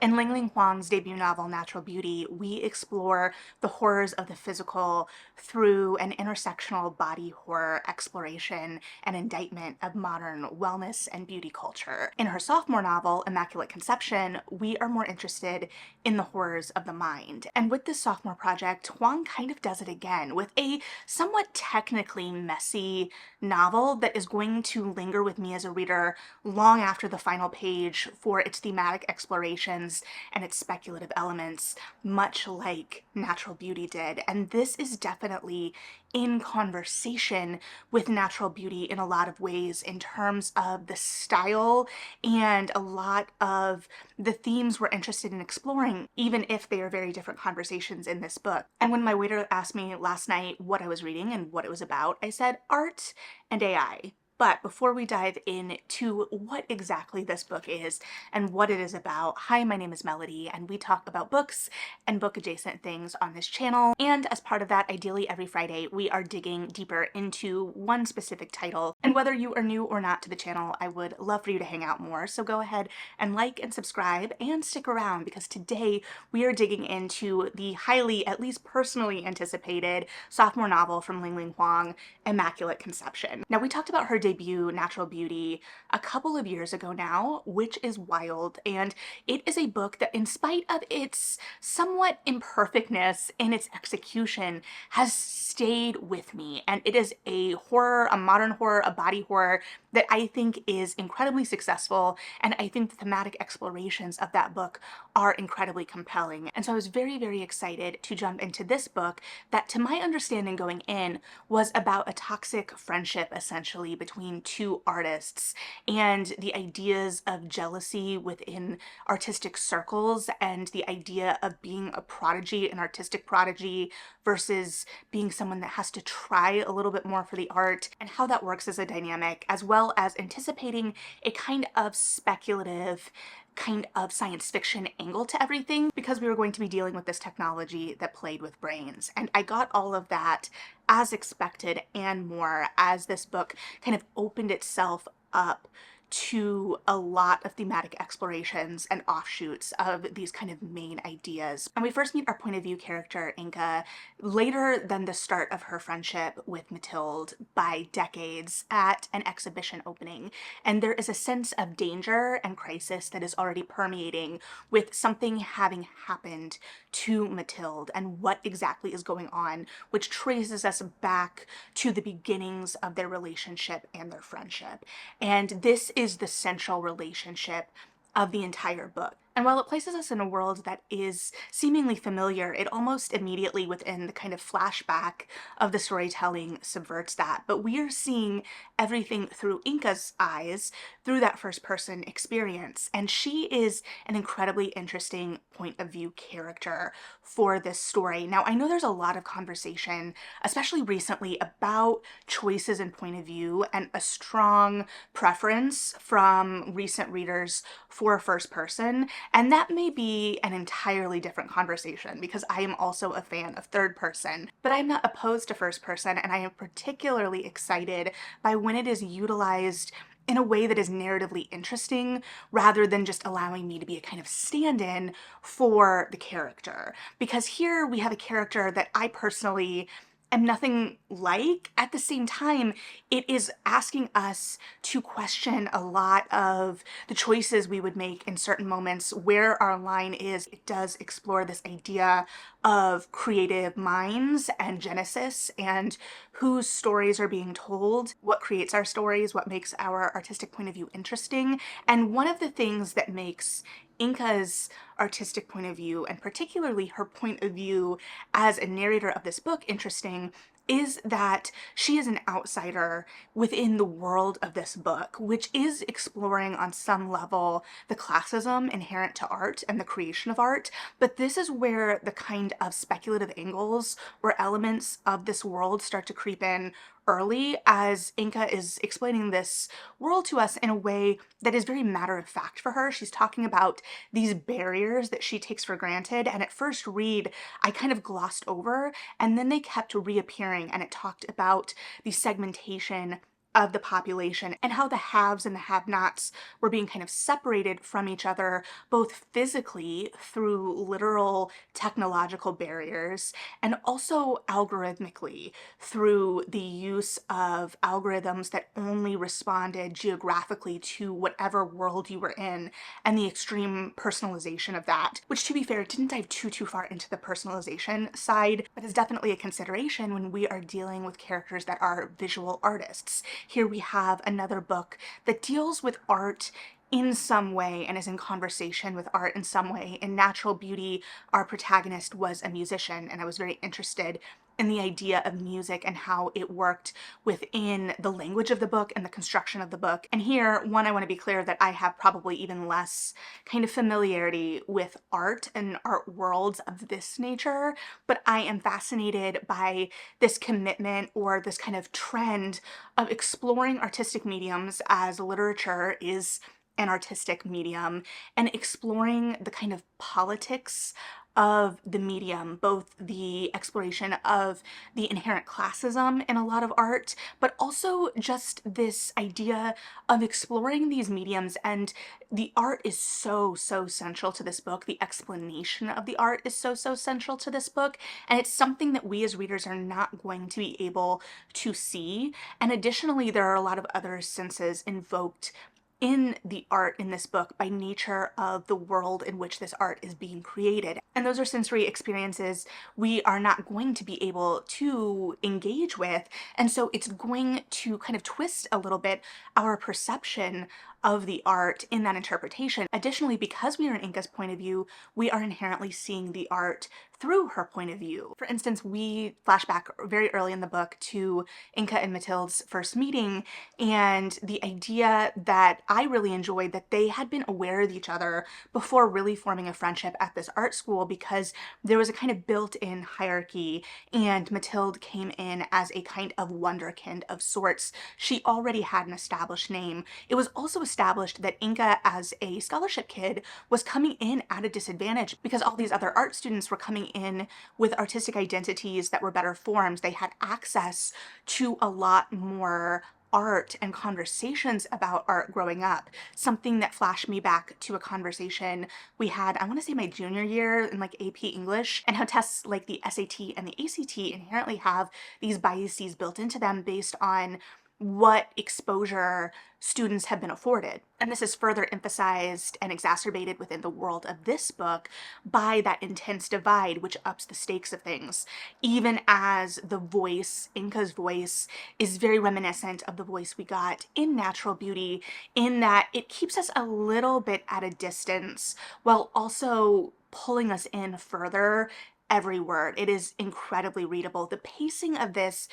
In Ling Huang's debut novel, Natural Beauty, we explore the horrors of the physical through an intersectional body horror exploration and indictment of modern wellness and beauty culture. In her sophomore novel, Immaculate Conception, we are more interested in the horrors of the mind. And with this sophomore project, Huang kind of does it again with a somewhat technically messy novel that is going to linger with me as a reader long after the final page for its thematic explorations and its speculative elements, much like Natural Beauty did. And this is definitely in conversation with Natural Beauty in a lot of ways in terms of the style and a lot of the themes we're interested in exploring, even if they are very different conversations in this book. And when my waiter asked me last night what I was reading and what it was about, I said art and AI. But before we dive into what exactly this book is and what it is about, hi, my name is Melody, and we talk about books and book adjacent things on this channel. And as part of that, ideally every Friday, we are digging deeper into one specific title. And whether you are new or not to the channel, I would love for you to hang out more. So go ahead and like and subscribe and stick around, because today we are digging into the highly, at least personally anticipated sophomore novel from Ling Huang, Immaculate Conception. Now, we talked about her debut, Natural Beauty, a couple of years ago now, which is wild, and it is a book that, in spite of its somewhat imperfectness in its execution, has stayed with me. And it is a horror, a modern horror, a body horror that I think is incredibly successful, and I think the thematic explorations of that book are incredibly compelling. And so I was very, very excited to jump into this book that, to my understanding going in, was about a toxic friendship essentially between two artists and the ideas of jealousy within artistic circles and the idea of being a prodigy, an artistic prodigy, versus being someone that has to try a little bit more for the art, and how that works as a dynamic, as well as anticipating a kind of speculative, kind of science fiction angle to everything, because we were going to be dealing with this technology that played with brains. And I got all of that as expected and more as this book kind of opened itself up to a lot of thematic explorations and offshoots of these kind of main ideas. And we first meet our point of view character, Inca, later than the start of her friendship with Mathilde by decades at an exhibition opening. And there is a sense of danger and crisis that is already permeating, with something having happened to Mathilde and what exactly is going on, which traces us back to the beginnings of their relationship and their friendship. And this is the central relationship of the entire book. And while it places us in a world that is seemingly familiar, it almost immediately, within the kind of flashback of the storytelling, subverts that. But we are seeing everything through Inca's eyes, through that first person experience. And she is an incredibly interesting point of view character for this story. Now, I know there's a lot of conversation, especially recently, about choices in point of view and a strong preference from recent readers for first person. And that may be an entirely different conversation, because I am also a fan of third person. But I'm not opposed to first person, and I am particularly excited by when it is utilized in a way that is narratively interesting, rather than just allowing me to be a kind of stand-in for the character. Because here we have a character that I personally am nothing like. At the same time, it is asking us to question a lot of the choices we would make in certain moments, where our line is. It does explore this idea of creative minds and genesis, and whose stories are being told, what creates our stories, what makes our artistic point of view interesting. And one of the things that makes Inca's artistic point of view, and particularly her point of view as a narrator of this book, interesting, is that she is an outsider within the world of this book, which is exploring on some level the classism inherent to art and the creation of art. But this is where the kind of speculative angles or elements of this world start to creep in early, as Inca is explaining this world to us in a way that is very matter of fact for her. She's talking about these barriers that she takes for granted, and at first read I kind of glossed over, and then they kept reappearing, and it talked about the segmentation of the population and how the haves and the have-nots were being kind of separated from each other, both physically through literal technological barriers and also algorithmically through the use of algorithms that only responded geographically to whatever world you were in, and the extreme personalization of that, which, to be fair, didn't dive too far into the personalization side, but is definitely a consideration when we are dealing with characters that are visual artists. Here we have another book that deals with art in some way and is in conversation with art in some way. In Natural Beauty, our protagonist was a musician, and I was very interested in the idea of music and how it worked within the language of the book and the construction of the book. And here, one, I want to be clear that I have probably even less kind of familiarity with art and art worlds of this nature, but I am fascinated by this commitment or this kind of trend of exploring artistic mediums, as literature is an artistic medium, and exploring the kind of politics of the medium, both the exploration of the inherent classism in a lot of art, but also just this idea of exploring these mediums. And the art is so central to this book. The explanation of the art is so central to this book. And it's something that we as readers are not going to be able to see. And additionally, there are a lot of other senses invoked in the art in this book by nature of the world in which this art is being created. And those are sensory experiences we are not going to be able to engage with. And so it's going to kind of twist a little bit our perception of the art in that interpretation. Additionally, because we are in Inca's point of view, we are inherently seeing the art through her point of view. For instance, we flash back very early in the book to Inca and Matilde's first meeting, and the idea that I really enjoyed, that they had been aware of each other before really forming a friendship at this art school, because there was a kind of built-in hierarchy, and Matilde came in as a kind of wonderkind of sorts. She already had an established name. It was also established that Inca, as a scholarship kid, was coming in at a disadvantage because all these other art students were coming in with artistic identities that were better formed. They had access to a lot more art and conversations about art growing up. Something that flashed me back to a conversation we had, I want to say my junior year in like AP English, and how tests like the SAT and the ACT inherently have these biases built into them based on what exposure students have been afforded. And this is further emphasized and exacerbated within the world of this book by that intense divide, which ups the stakes of things. Even as the voice, Inca's voice, is very reminiscent of the voice we got in Natural Beauty, in that it keeps us a little bit at a distance while also pulling us in further every word. It is incredibly readable. The pacing of this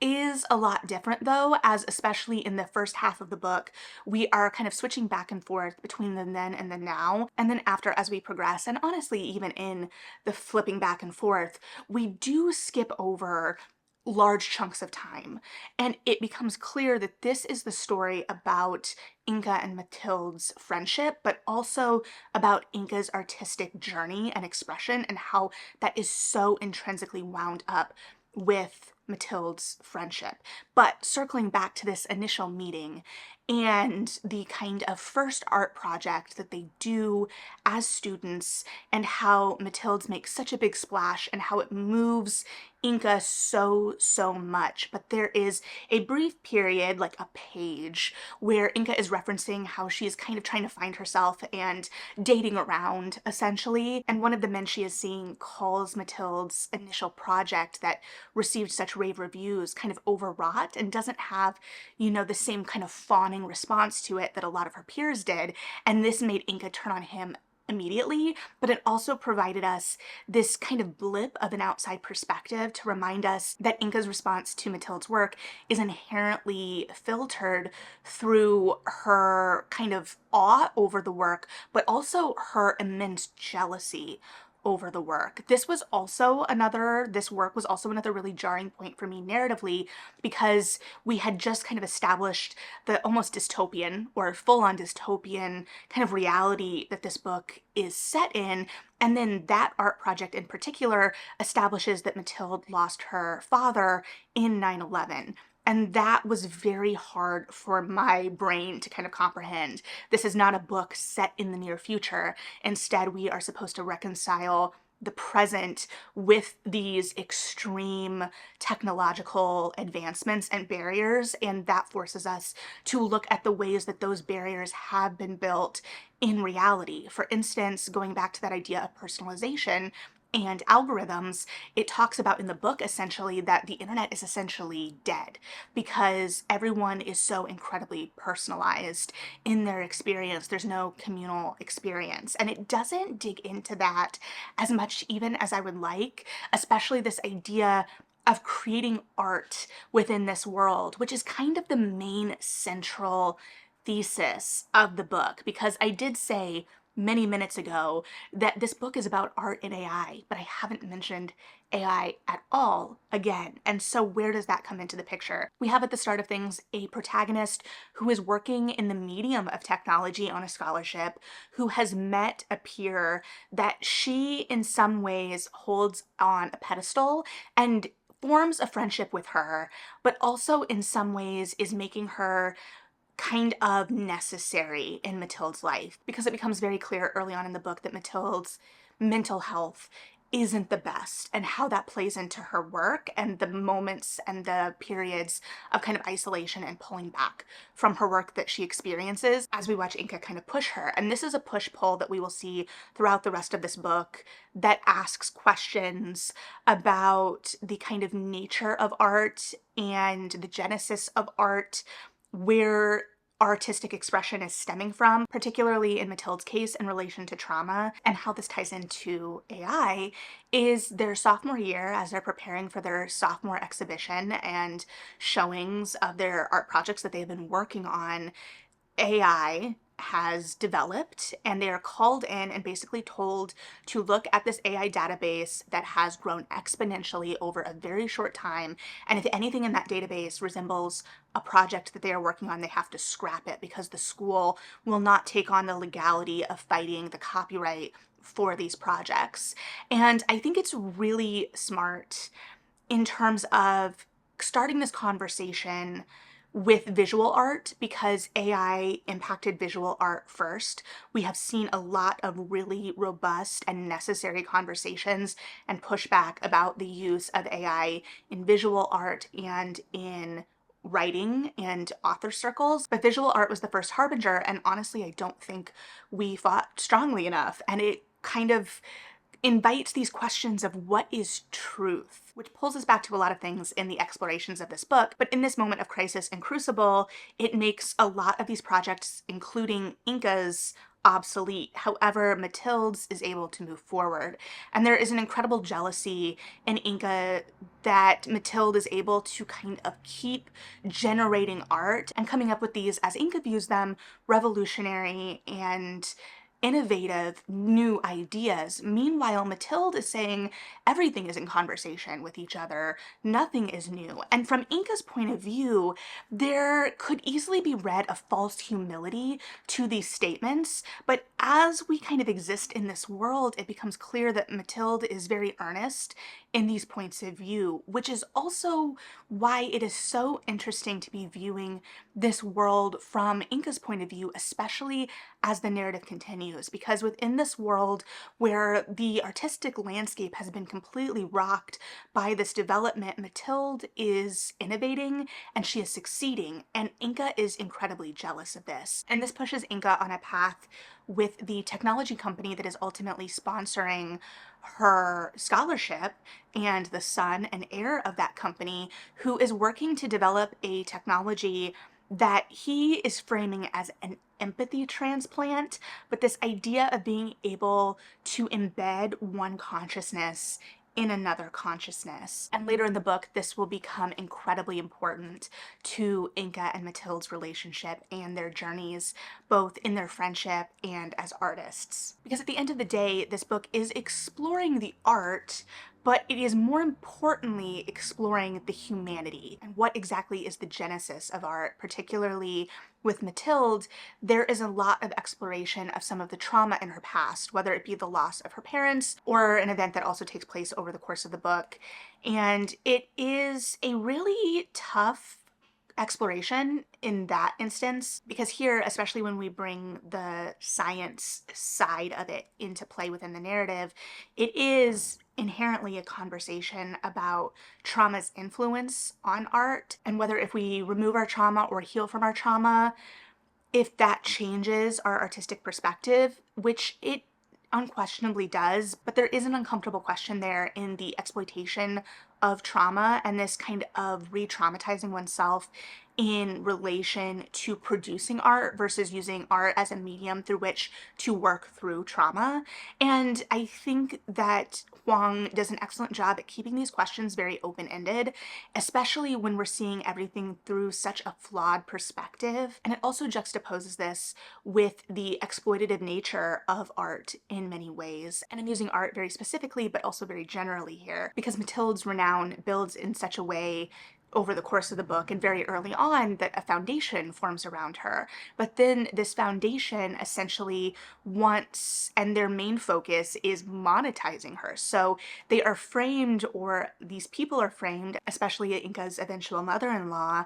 is a lot different though, as especially in the first half of the book, we are kind of switching back and forth between the then and the now. And then after, as we progress, and honestly, even in the flipping back and forth, we do skip over large chunks of time. And it becomes clear that this is the story about Inca and Matilde's friendship, but also about Inca's artistic journey and expression, and how that is so intrinsically wound up with Matilde's friendship. But circling back to this initial meeting and the kind of first art project that they do as students, and how Matilde's makes such a big splash and how it moves Inca so much. But there is a brief period, like a page, where Inca is referencing how she is kind of trying to find herself and dating around, essentially. And one of the men she is seeing calls Matilde's initial project that received such rave reviews kind of overwrought and doesn't have, you know, the same kind of fawning response to it that a lot of her peers did. And this made Inca turn on him immediately, but it also provided us this kind of blip of an outside perspective to remind us that Inca's response to Matilde's work is inherently filtered through her kind of awe over the work, but also her immense jealousy over the work. This work was also another really jarring point for me narratively, because we had just kind of established the almost dystopian or full-on dystopian kind of reality that this book is set in. And then that art project in particular establishes that Matilde lost her father in 9/11. And that was very hard for my brain to kind of comprehend. This is not a book set in the near future. Instead, we are supposed to reconcile the present with these extreme technological advancements and barriers. And that forces us to look at the ways that those barriers have been built in reality. For instance, going back to that idea of personalization and algorithms, it talks about in the book essentially that the internet is essentially dead because everyone is so incredibly personalized in their experience. There's no communal experience. And it doesn't dig into that as much even as I would like, especially this idea of creating art within this world, which is kind of the main central thesis of the book. Because I did say many minutes ago that this book is about art and AI, but I haven't mentioned AI at all again. And so where does that come into the picture? We have at the start of things a protagonist who is working in the medium of technology on a scholarship, who has met a peer that she in some ways holds on a pedestal and forms a friendship with her, but also in some ways is making her kind of necessary in Mathilde's life, because it becomes very clear early on in the book that Mathilde's mental health isn't the best, and how that plays into her work and the moments and the periods of kind of isolation and pulling back from her work that she experiences as we watch Inca kind of push her. And this is a push-pull that we will see throughout the rest of this book that asks questions about the kind of nature of art and the genesis of art, where artistic expression is stemming from, particularly in Mathilde's case in relation to trauma, and how this ties into AI is their sophomore year as they're preparing for their sophomore exhibition and showings of their art projects that they've been working on. AI has developed and they are called in and basically told to look at this AI database that has grown exponentially over a very short time. And if anything in that database resembles a project that they are working on, they have to scrap it because the school will not take on the legality of fighting the copyright for these projects. And I think it's really smart in terms of starting this conversation with visual art, because AI impacted visual art first. We have seen a lot of really robust and necessary conversations and pushback about the use of AI in visual art and in writing and author circles. But visual art was the first harbinger, and honestly, I don't think we fought strongly enough. And it kind of invites these questions of what is truth, which pulls us back to a lot of things in the explorations of this book. But in this moment of crisis and crucible, it makes a lot of these projects, including Inca's, obsolete. However, Mathilde's is able to move forward. And there is an incredible jealousy in Inca that Mathilde is able to kind of keep generating art and coming up with these, as Inca views them, revolutionary and innovative new ideas. Meanwhile, Mathilde is saying everything is in conversation with each other. Nothing is new. And from Inca's point of view, there could easily be read a false humility to these statements. But as we kind of exist in this world, it becomes clear that Mathilde is very earnest in these points of view, which is also why it is so interesting to be viewing this world from Inca's point of view, especially as the narrative continues. Because within this world where the artistic landscape has been completely rocked by this development, Mathilde is innovating and she is succeeding, and Inca is incredibly jealous of this. And this pushes Inca on a path with the technology company that is ultimately sponsoring her scholarship, and the son and heir of that company, who is working to develop a technology that he is framing as an empathy transplant, but this idea of being able to embed one consciousness in another consciousness. And later in the book, this will become incredibly important to Inca and Mathilde's relationship and their journeys, both in their friendship and as artists. Because at the end of the day, this book is exploring the art, but it is more importantly exploring the humanity and what exactly is the genesis of art. Particularly with Mathilde, there is a lot of exploration of some of the trauma in her past, whether it be the loss of her parents or an event that also takes place over the course of the book. And it is a really tough exploration in that instance, because here, especially when we bring the science side of it into play within the narrative, it is inherently a conversation about trauma's influence on art, and whether if we remove our trauma or heal from our trauma, if that changes our artistic perspective, which it unquestionably does, but there is an uncomfortable question there in the exploitation of trauma and this kind of re traumatizing oneself in relation to producing art versus using art as a medium through which to work through trauma. And I think that Huang does an excellent job at keeping these questions very open ended, especially when we're seeing everything through such a flawed perspective. And it also juxtaposes this with the exploitative nature of art in many ways. And I'm using art very specifically, but also very generally here, because Mathilde's renown builds in such a way over the course of the book and very early on that a foundation forms around her. But then this foundation essentially wants, and their main focus is monetizing her. So they are framed, or these people are framed, especially Inca's eventual mother-in-law,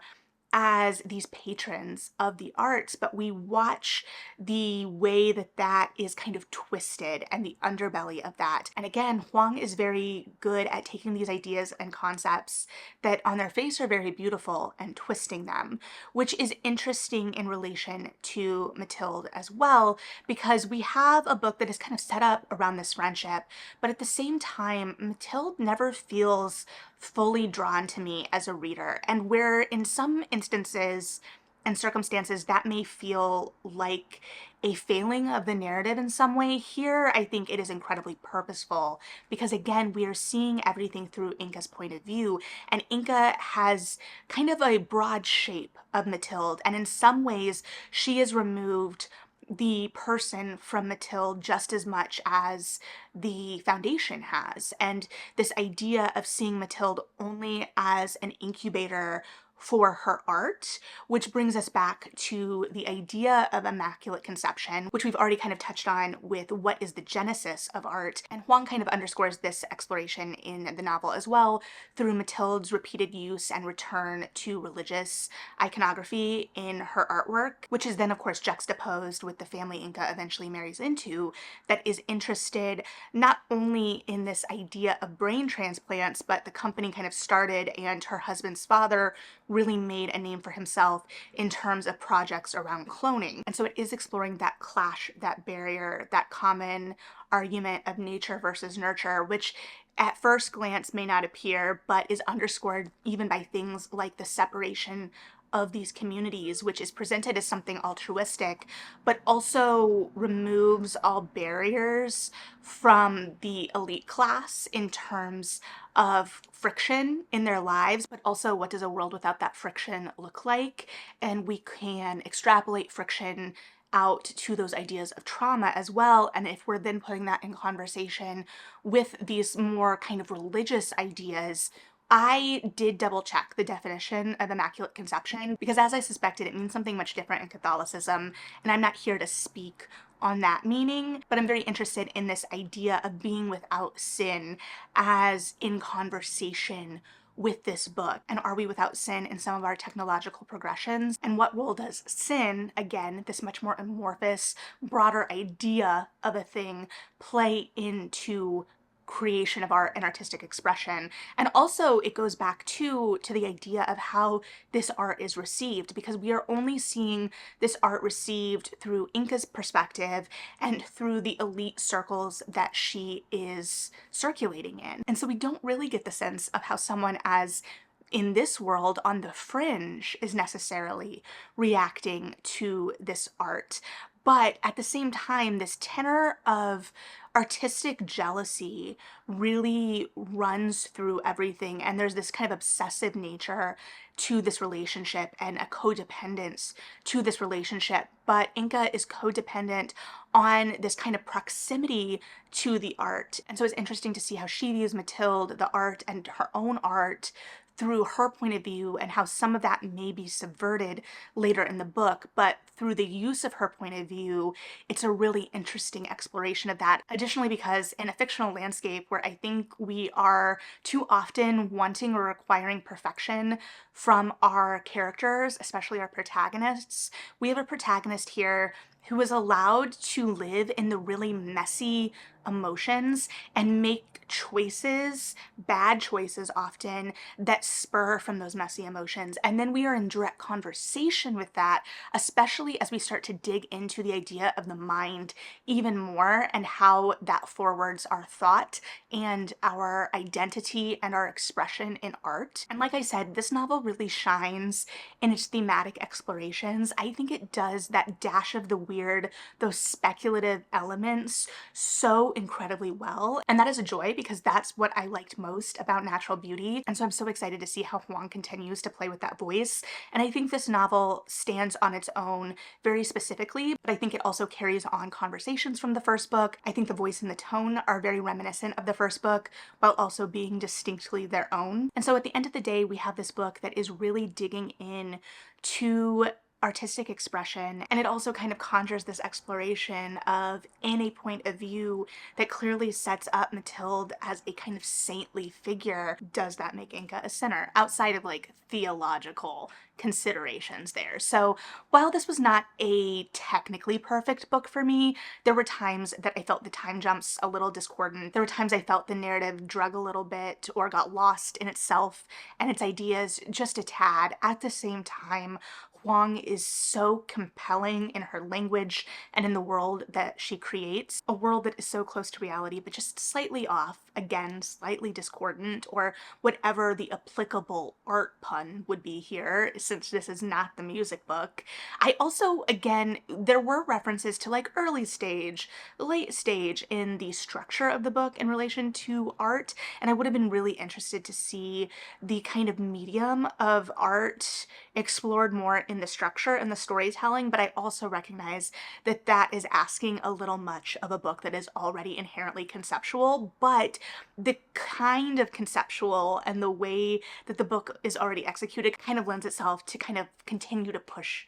as these patrons of the arts, but we watch the way that that is kind of twisted and the underbelly of that. And again, Huang is very good at taking these ideas and concepts that on their face are very beautiful and twisting them, which is interesting in relation to Mathilde as well, because we have a book that is kind of set up around this friendship, but at the same time, Mathilde never feels fully drawn to me as a reader. And where in some instances and circumstances that may feel like a failing of the narrative in some way, here I think it is incredibly purposeful, because again, we are seeing everything through Inca's point of view, and Inca has kind of a broad shape of Mathilde, and in some ways she is removed the person from Mathilde just as much as the foundation has. And this idea of seeing Mathilde only as an incubator for her art, which brings us back to the idea of Immaculate Conception, which we've already kind of touched on with what is the genesis of art. And Huang kind of underscores this exploration in the novel as well through Mathilde's repeated use and return to religious iconography in her artwork, which is then of course juxtaposed with the family Inca eventually marries into, that is interested not only in this idea of brain transplants, but the company kind of started and her husband's father really made a name for himself in terms of projects around cloning. And so it is exploring that clash, that barrier, that common argument of nature versus nurture, which at first glance may not appear, but is underscored even by things like the separation of these communities, which is presented as something altruistic, but also removes all barriers from the elite class in terms of friction in their lives, but also what does a world without that friction look like? And we can extrapolate friction out to those ideas of trauma as well. And if we're then putting that in conversation with these more kind of religious ideas, I did double check the definition of Immaculate Conception, because as I suspected, it means something much different in Catholicism, and I'm not here to speak on that meaning, but I'm very interested in this idea of being without sin as in conversation with this book. And are we without sin in some of our technological progressions? And what role does sin, again, this much more amorphous, broader idea of a thing, play into creation of art and artistic expression? And also it goes back to the idea of how this art is received, because we are only seeing this art received through Inca's perspective and through the elite circles that she is circulating in. And so we don't really get the sense of how someone as in this world on the fringe is necessarily reacting to this art. But at the same time, this tenor of artistic jealousy really runs through everything. And there's this kind of obsessive nature to this relationship and a codependence to this relationship. But Inca is codependent on this kind of proximity to the art. And so it's interesting to see how she views Mathilde, the art, and her own art through her point of view and how some of that may be subverted later in the book, but through the use of her point of view, it's a really interesting exploration of that. Additionally, because in a fictional landscape where I think we are too often wanting or requiring perfection from our characters, especially our protagonists, we have a protagonist here who is allowed to live in the really messy emotions and make choices, bad choices often, that spur from those messy emotions. And then we are in direct conversation with that, especially as we start to dig into the idea of the mind even more and how that forwards our thought and our identity and our expression in art. And like I said, this novel really shines in its thematic explorations. I think it does that dash of the weird, those speculative elements so incredibly well. And that is a joy because that's what I liked most about Natural Beauty. And so I'm so excited to see how Huang continues to play with that voice. And I think this novel stands on its own very specifically, but I think it also carries on conversations from the first book. I think the voice and the tone are very reminiscent of the first book while also being distinctly their own. And so at the end of the day, we have this book that is really digging in to artistic expression, and it also kind of conjures this exploration of in a point of view that clearly sets up Mathilde as a kind of saintly figure. Does that make Inca a sinner outside of like theological considerations there? So while this was not a technically perfect book for me, there were times that I felt the time jumps a little discordant. There were times I felt the narrative drug a little bit or got lost in itself and its ideas just a tad. At the same time, Huang is so compelling in her language and in the world that she creates, a world that is so close to reality but just slightly off, again, slightly discordant, or whatever the applicable art pun would be here, since this is not the music book. I also, again, there were references to like early stage, late stage in the structure of the book in relation to art, and I would have been really interested to see the kind of medium of art explored more in the structure and the storytelling, but I also recognize that that is asking a little much of a book that is already inherently conceptual, but the kind of conceptual and the way that the book is already executed kind of lends itself to kind of continue to push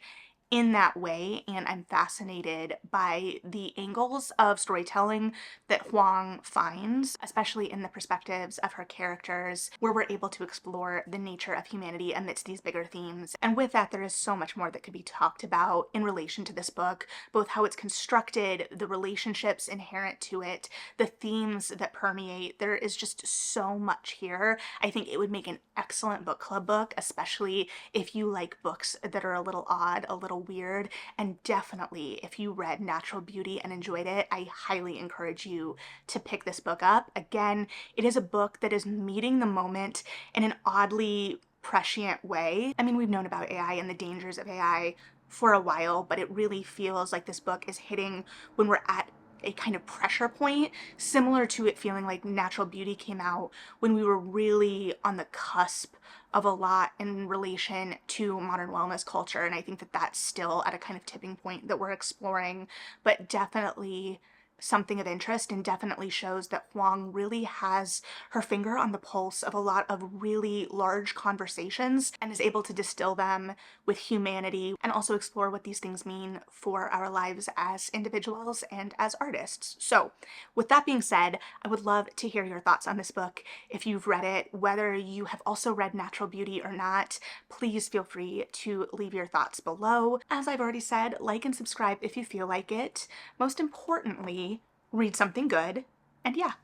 in that way, and I'm fascinated by the angles of storytelling that Huang finds, especially in the perspectives of her characters, where we're able to explore the nature of humanity amidst these bigger themes. And with that, there is so much more that could be talked about in relation to this book, both how it's constructed, the relationships inherent to it, the themes that permeate. There is just so much here. I think it would make an excellent book club book, especially if you like books that are a little odd, a little weird, and definitely if you read Natural Beauty and enjoyed it, I highly encourage you to pick this book up. Again, it is a book that is meeting the moment in an oddly prescient way. I mean, we've known about AI and the dangers of AI for a while, but it really feels like this book is hitting when we're at a kind of pressure point, similar to it feeling like Natural Beauty came out when we were really on the cusp of a lot in relation to modern wellness culture. And I think that that's still at a kind of tipping point that we're exploring, but definitely something of interest, and definitely shows that Huang really has her finger on the pulse of a lot of really large conversations and is able to distill them with humanity and also explore what these things mean for our lives as individuals and as artists. So with that being said, I would love to hear your thoughts on this book. If you've read it, whether you have also read Natural Beauty or not, please feel free to leave your thoughts below. As I've already said, like and subscribe if you feel like it. Most importantly, read something good, and yeah,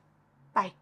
bye.